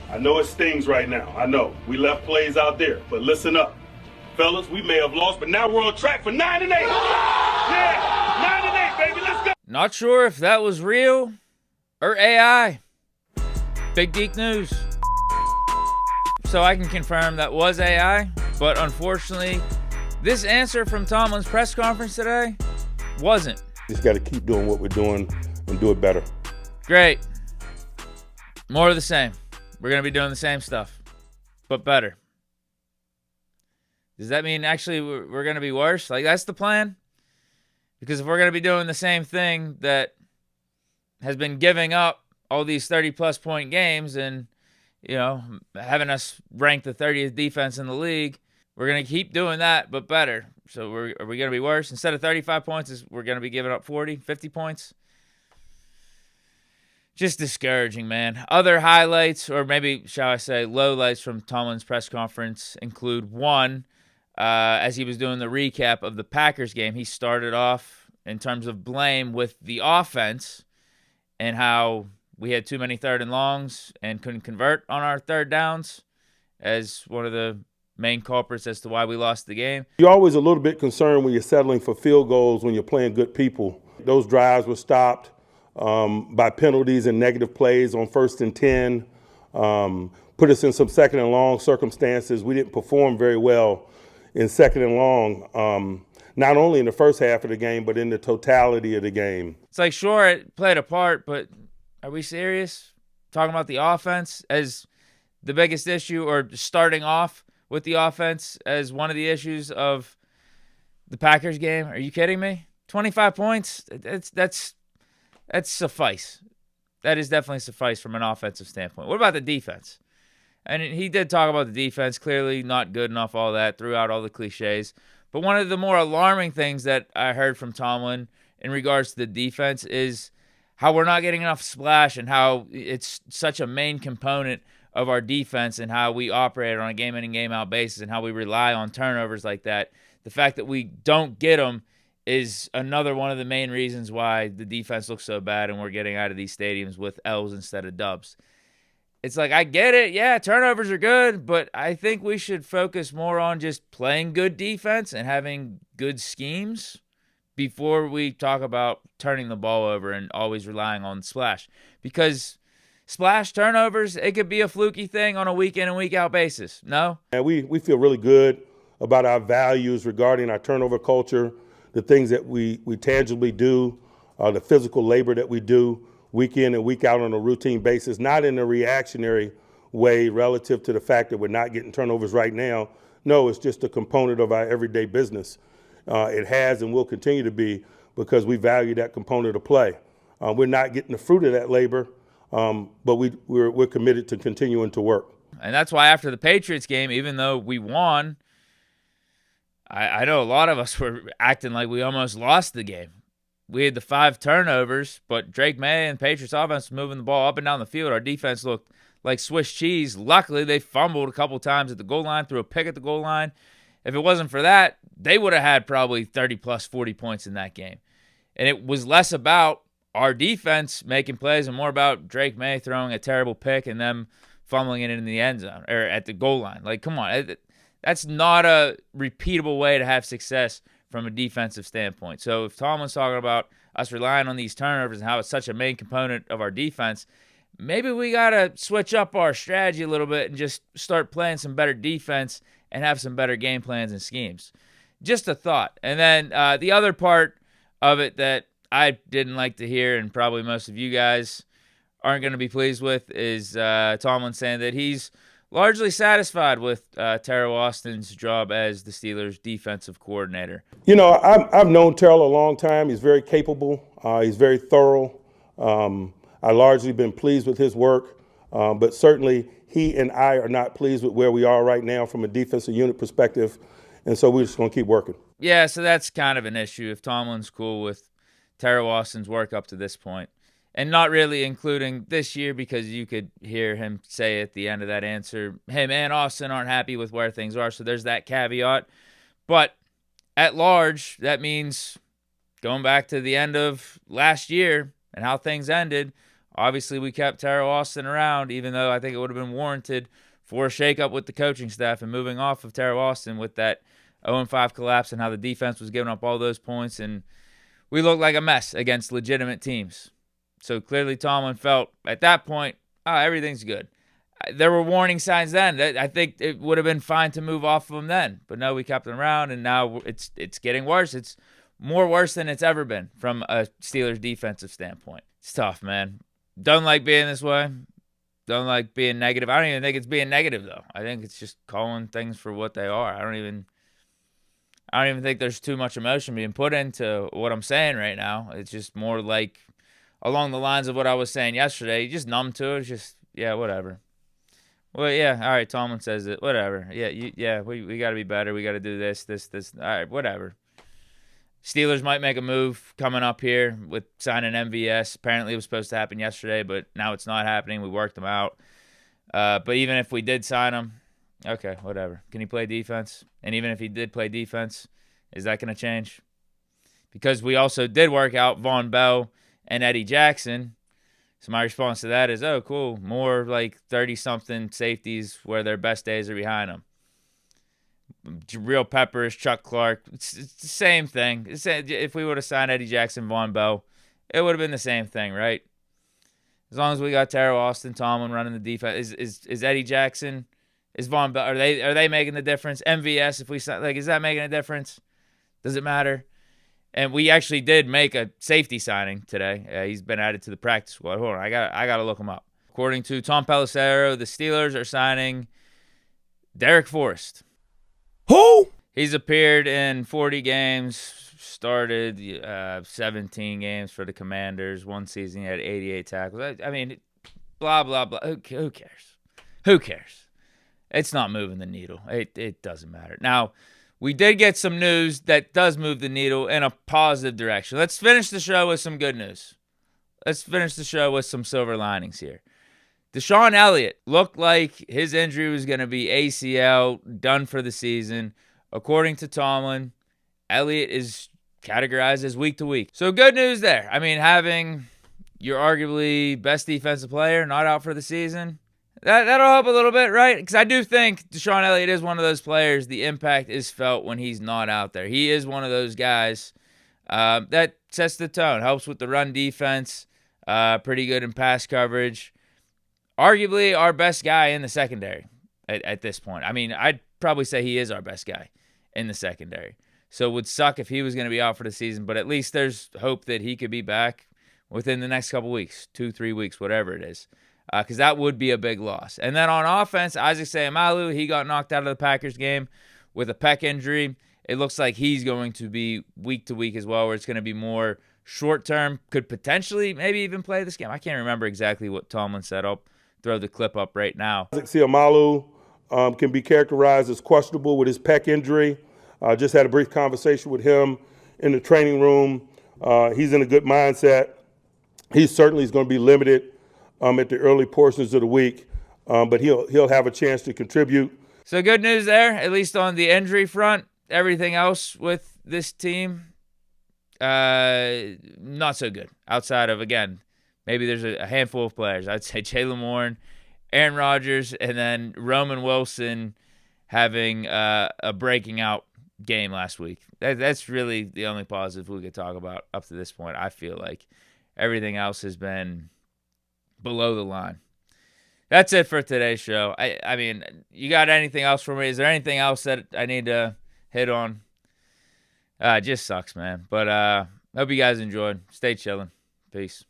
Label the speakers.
Speaker 1: I know it stings right now. I know. We left plays out there, but listen up. Fellas, we may have lost, but now we're on track for 9-8. Yeah, 9-8, baby. Let's go.
Speaker 2: Not sure if that was real or AI. Big geek news. So I can confirm that was AI, but unfortunately, this answer from Tomlin's press conference today wasn't.
Speaker 1: Just got to keep doing what we're doing and do it better.
Speaker 2: Great. More of the same. We're going to be doing the same stuff, but better. Does that mean actually we're going to be worse? Like, that's the plan? Because if we're going to be doing the same thing that has been giving up all these 30-plus point games and, you know, having us rank the 30th defense in the league, we're going to keep doing that, but better. So are we going to be worse? Instead of 35 points, we're going to be giving up 40, 50 points? Just discouraging, man. Other highlights, or maybe, shall I say, lowlights from Tomlin's press conference include one, as he was doing the recap of the Packers game, he started off in terms of blame with the offense and how we had too many third and longs and couldn't convert on our third downs as one of the main culprits as to why we lost the game.
Speaker 1: You're always a little bit concerned when you're settling for field goals when you're playing good people. Those drives were stopped by penalties and negative plays on 1st and 10. Put us in some second and long circumstances. We didn't perform very well in second and long, not only in the first half of the game, but in the totality of the game.
Speaker 2: It's like, sure, it played a part, but are we serious? Talking about the offense as the biggest issue, or starting off with the offense as one of the issues of the Packers game? Are you kidding me? 25 points? That's suffice. That is definitely suffice from an offensive standpoint. What about the defense? And he did talk about the defense, clearly not good enough, all that, throughout all the cliches. But one of the more alarming things that I heard from Tomlin in regards to the defense is how we're not getting enough splash and how it's such a main component of our defense and how we operate on a game-in and game-out basis and how we rely on turnovers like that. The fact that we don't get them is another one of the main reasons why the defense looks so bad and we're getting out of these stadiums with L's instead of dubs. It's like, I get it. Yeah, turnovers are good, but I think we should focus more on just playing good defense and having good schemes before we talk about turning the ball over and always relying on splash. Because splash turnovers, it could be a fluky thing on a week in and week out basis. No?
Speaker 1: And we feel really good about our values regarding our turnover culture, the things that we tangibly do, the physical labor that we do week in and week out on a routine basis, not in a reactionary way relative to the fact that we're not getting turnovers right now. No, it's just a component of our everyday business. It has and will continue to be because we value that component of play. We're not getting the fruit of that labor, but we're committed to continuing to work.
Speaker 2: And that's why after the Patriots game, even though we won, I know a lot of us were acting like we almost lost the game. We had the 5 turnovers, but Drake May and Patriots offense was moving the ball up and down the field. Our defense looked like Swiss cheese. Luckily, they fumbled a couple times at the goal line, threw a pick at the goal line. If it wasn't for that, they would have had probably 30-plus 40 points in that game. And it was less about our defense making plays and more about Drake May throwing a terrible pick and them fumbling it in the end zone or at the goal line. Like, come on. That's not a repeatable way to have success from a defensive standpoint. So if Tomlin's talking about us relying on these turnovers and how it's such a main component of our defense, maybe we got to switch up our strategy a little bit and just start playing some better defense and have some better game plans and schemes. Just a thought. And then the other part of it that I didn't like to hear, and probably most of you guys aren't going to be pleased with, is Tomlin saying that he's largely satisfied with Teryl Austin's job as the Steelers' defensive coordinator.
Speaker 1: You know, I've known Teryl a long time. He's very capable. He's very thorough. I've largely been pleased with his work, but certainly he and I are not pleased with where we are right now from a defensive unit perspective, and so we're just going to keep working.
Speaker 2: Yeah, so that's kind of an issue if Tomlin's cool with Teryl Austin's work up to this point. And not really including this year, because you could hear him say at the end of that answer, him and Austin aren't happy with where things are. So there's that caveat. But at large, that means going back to the end of last year and how things ended, Obviously, we kept Teryl Austin around, even though I think it would have been warranted for a shakeup with the coaching staff and moving off of Teryl Austin with that 0-5 collapse and how the defense was giving up all those points. And we looked like a mess against legitimate teams. So clearly Tomlin felt at that point, everything's good. There were warning signs then. I think it would have been fine to move off of him then. But no, we kept him around, and now it's getting worse. It's more worse than it's ever been from a Steelers defensive standpoint. It's tough, man. Don't like being this way. Don't like being negative. I don't even think it's being negative, though. I think it's just calling things for what they are. I don't even think there's too much emotion being put into what I'm saying right now. It's just more like along the lines of what I was saying yesterday. You just numb to it. It's just, yeah, whatever. Well, yeah, all right, Tomlin says it. Whatever. Yeah, we got to be better. We got to do this. All right, whatever. Steelers might make a move coming up here with signing MVS. Apparently it was supposed to happen yesterday, but now it's not happening. We worked them out. But even if we did sign him, okay, whatever. Can he play defense? And even if he did play defense, is that going to change? Because we also did work out Vonn Bell and Eddie Jackson. So my response to that is, oh, cool. More like 30-something safeties where their best days are behind them. Real Peppers, Chuck Clark. It's the same thing. If we would have signed Eddie Jackson, Vonn Bell, it would have been the same thing, right? As long as we got Teryl Austin, Tomlin running the defense. Is Eddie Jackson, is Vonn Bell, are they making the difference? MVS, if we sign, is that making a difference? Does it matter? And we actually did make a safety signing today. He's been added to the practice squad. Hold on, I got to look him up. According to Tom Pelissero, the Steelers are signing Derek Forrest.
Speaker 1: Who?
Speaker 2: He's appeared in 40 games, started 17 games for the Commanders. One season he had 88 tackles. I mean, blah, blah, blah. Who cares? Who cares? It's not moving the needle. It doesn't matter. Now, we did get some news that does move the needle in a positive direction. Let's finish the show with some good news. Let's finish the show with some silver linings here. DeShon Elliott looked like his injury was going to be ACL, done for the season. According to Tomlin, Elliott is categorized as week to week. So good news there. I mean, having your arguably best defensive player not out for the season, that'll help a little bit, right? Because I do think DeShon Elliott is one of those players, the impact is felt when he's not out there. He is one of those guys that sets the tone, helps with the run defense, pretty good in pass coverage. Arguably our best guy in the secondary at this point. I mean, I'd probably say he is our best guy in the secondary. So it would suck if he was going to be out for the season, but at least there's hope that he could be back within the next couple weeks, 2-3 weeks, whatever it is, because that would be a big loss. And then on offense, Isaac Seumalo, he got knocked out of the Packers game with a pec injury. It looks like he's going to be week to week as well, where it's going to be more short-term, could potentially maybe even play this game. I can't remember exactly what Tomlin said. I'll throw the clip up right now.
Speaker 1: Seumalo can be characterized as questionable with his pec injury. Just had a brief conversation with him in the training room. He's in a good mindset. He certainly is going to be limited at the early portions of the week, but he'll have a chance to contribute.
Speaker 2: So good news there, at least on the injury front. Everything else with this team, not so good. Outside of, again, maybe there's a handful of players. I'd say Jaylen Warren, Aaron Rodgers, and then Roman Wilson having a breaking out game last week. That's really the only positive we could talk about up to this point. I feel like everything else has been below the line. That's it for today's show. I mean, you got anything else for me? Is there anything else that I need to hit on? It just sucks, man. But hope you guys enjoyed. Stay chilling. Peace.